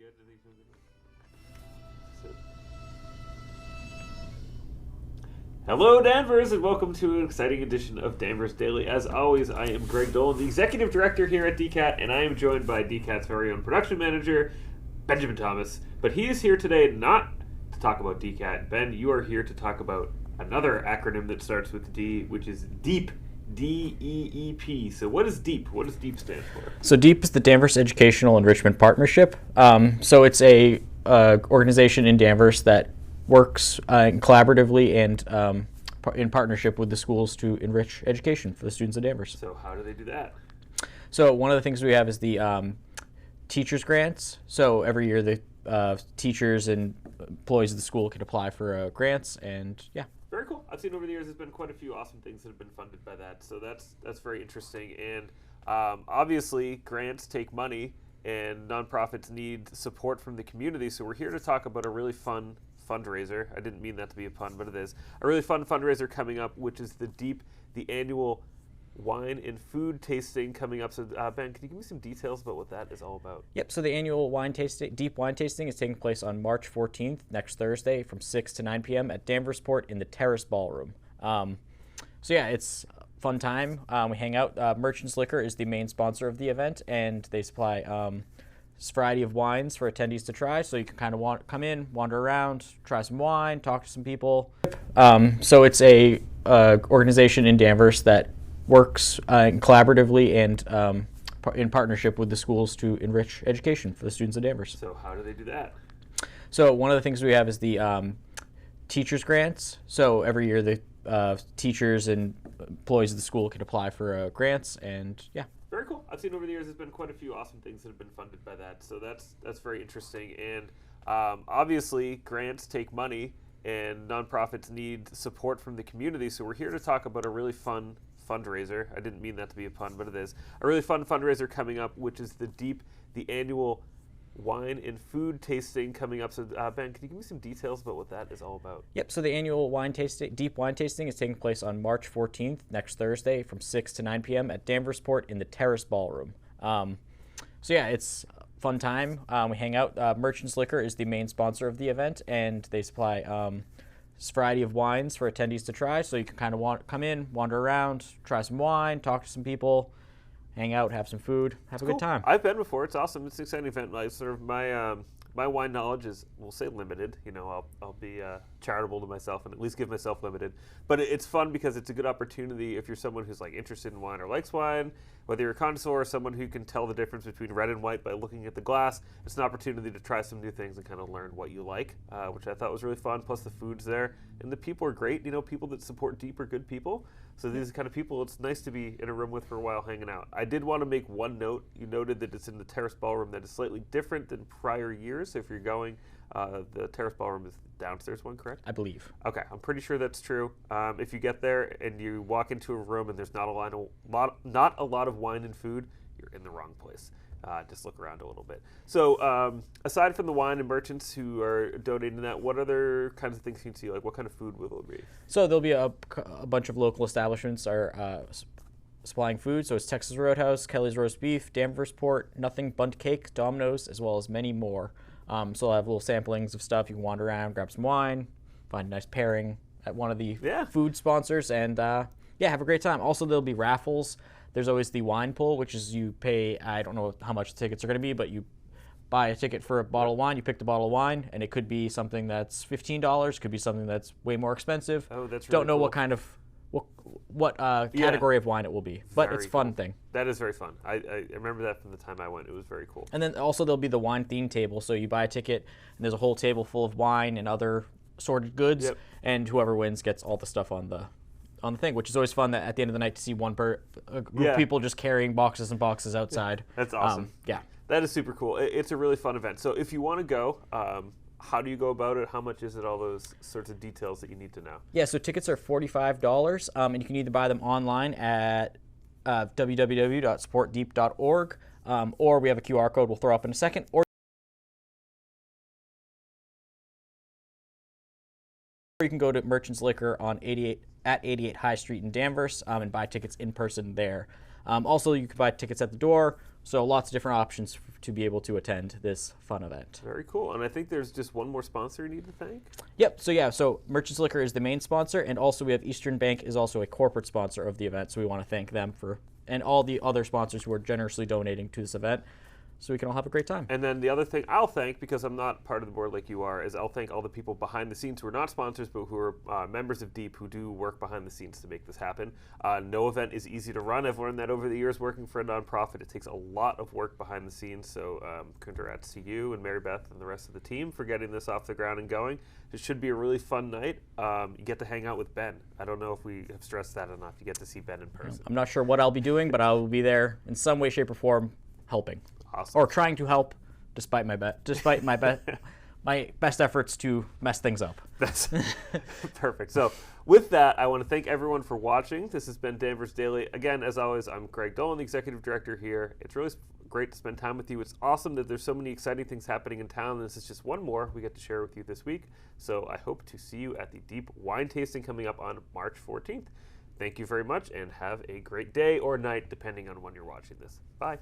get anything? Hello, Danvers, and welcome to an exciting edition of Danvers Daily. As always, I am Greg Dolan, the Executive Director here at DCAT, and I am joined by DCAT's very own production manager, Benjamin Thomas. But he is here today not to talk about DCAT. Ben, you are here to talk about another acronym that starts with D, which is DEEP. DEEP. So what is DEEP? What does DEEP stand for? So DEEP is the Danvers Educational Enrichment Partnership. So it's a organization in Danvers that works collaboratively and in partnership with the schools to enrich education for the students of Danvers. So how do they do that? So one of the things we have is the teachers grants. So every year the teachers and employees of the school can apply for grants, and yeah. Very cool. I've seen over the years there's been quite a few awesome things that have been funded by that. So that's very interesting. And obviously grants take money and nonprofits need support from the community. So we're here to talk about a really fun fundraiser. I didn't mean that to be a pun, but it is. A really fun fundraiser coming up, which is the DEEP, the annual wine and food tasting coming up. So Ben, can you give me some details about what that is all about? Yep, so the annual DEEP wine tasting is taking place on March 14th, next Thursday, from 6 to 9 p.m. at Danvers Port in the Terrace Ballroom. So yeah, it's a fun time. We hang out. Merchants Liquor is the main sponsor of the event, and they supply a variety of wines for attendees to try. So you can kind of come in, wander around, try some wine, talk to some people. So it's a organization in Danvers that works collaboratively and in partnership with the schools to enrich education for the students of Danvers. So how do they do that? So one of the things we have is the teachers grants. So every year the teachers and employees of the school can apply for grants, and yeah. Very cool. I've seen over the years there's been quite a few awesome things that have been funded by that. So that's very interesting. And obviously grants take money and nonprofits need support from the community. So we're here to talk about a really fun fundraiser. I didn't mean that to be a pun, but it is. A really fun fundraiser coming up, which is the DEEP, the annual wine and food tasting coming up. So Ben, can you give me some details about what that is all about? Yep, so the annual DEEP wine tasting is taking place on March 14th, next Thursday, from 6 to 9 p.m. at Danvers Port in the Terrace Ballroom. So yeah, it's a fun time. We hang out. Merchants Liquor is the main sponsor of the event, and they supply a variety of wines for attendees to try. So you can kind of come in, wander around, try some wine, talk to some people, hang out, have some food, have a good time. I've been before. It's awesome. It's an exciting event. My wine knowledge is, we'll say, limited. You know, I'll be charitable to myself and at least give myself limited. But it's fun because it's a good opportunity if you're someone who's like interested in wine or likes wine, whether you're a connoisseur or someone who can tell the difference between red and white by looking at the glass. It's an opportunity to try some new things and kind of learn what you like, which I thought was really fun. Plus the food's there and the people are great. You know, people that support DEEP are good people. So these are the kind of people it's nice to be in a room with for a while hanging out. I did want to make one note. You noted that it's in the Terrace Ballroom that is slightly different than prior years. So if you're going, the Terrace Ballroom is the downstairs one, correct? I believe. Okay, I'm pretty sure that's true. If you get there and you walk into a room and there's not a lot of wine and food, you're in the wrong place. Just look around a little bit. So aside from the wine and merchants who are donating that, what other kinds of things can you see? Like what kind of food will there be? So there'll be a bunch of local establishments are supplying food. So it's Texas Roadhouse, Kelly's Roast Beef, Danvers Port, Nothing Bundt Cake, Domino's, as well as many more. So I'll have little samplings of stuff. You can wander around, grab some wine, find a nice pairing at one of the food sponsors, and have a great time. Also, there'll be raffles. There's always the wine pull, which is you pay, I don't know how much the tickets are going to be, but you buy a ticket for a bottle of wine, you pick the bottle of wine, and it could be something that's $15, could be something that's way more expensive. Oh, that's really Don't know cool. what kind of, what category of wine it will be, but it's a fun thing. That is very fun. I remember that from the time I went. It was very cool. And then also there'll be the wine themed table, so you buy a ticket, and there's a whole table full of wine and other assorted goods, and whoever wins gets all the stuff on the thing, which is always fun that at the end of the night to see one group of people just carrying boxes and boxes outside. That's awesome. That is super cool. It's a really fun event. So if you want to go, how do you go about it? How much is it? All those sorts of details that you need to know. Yeah, so tickets are $45, and you can either buy them online at www.supportdeep.org, or we have a QR code we'll throw up in a second, or you can go to Merchants Liquor on 88 High Street in Danvers and buy tickets in person there. Also, you can buy tickets at the door, So lots of different options to be able to attend this fun event. Very cool. And I think there's just one more sponsor you need to thank. Yep. So Merchants Liquor is the main sponsor, and also we have Eastern Bank is also a corporate sponsor of the event. So we want to thank them and all the other sponsors who are generously donating to this event, so we can all have a great time. And then the other thing I'll thank, because I'm not part of the board like you are, is I'll thank all the people behind the scenes who are not sponsors, but who are members of Deep, who do work behind the scenes to make this happen. No event is easy to run. I've learned that over the years working for a nonprofit. It takes a lot of work behind the scenes, so congrats to you and Mary Beth and the rest of the team for getting this off the ground and going. It should be a really fun night. You get to hang out with Ben. I don't know if we have stressed that enough. You get to see Ben in person. I'm not sure what I'll be doing, but I will be there in some way, shape, or form helping. Awesome. Or trying to help, despite my best efforts to mess things up. That's perfect. So with that, I want to thank everyone for watching. This has been Danvers Daily. Again, as always, I'm Greg Dolan, the executive director here. It's really great to spend time with you. It's awesome that there's so many exciting things happening in town. This is just one more we get to share with you this week. So I hope to see you at the Deep Wine Tasting coming up on March 14th. Thank you very much, and have a great day or night, depending on when you're watching this. Bye.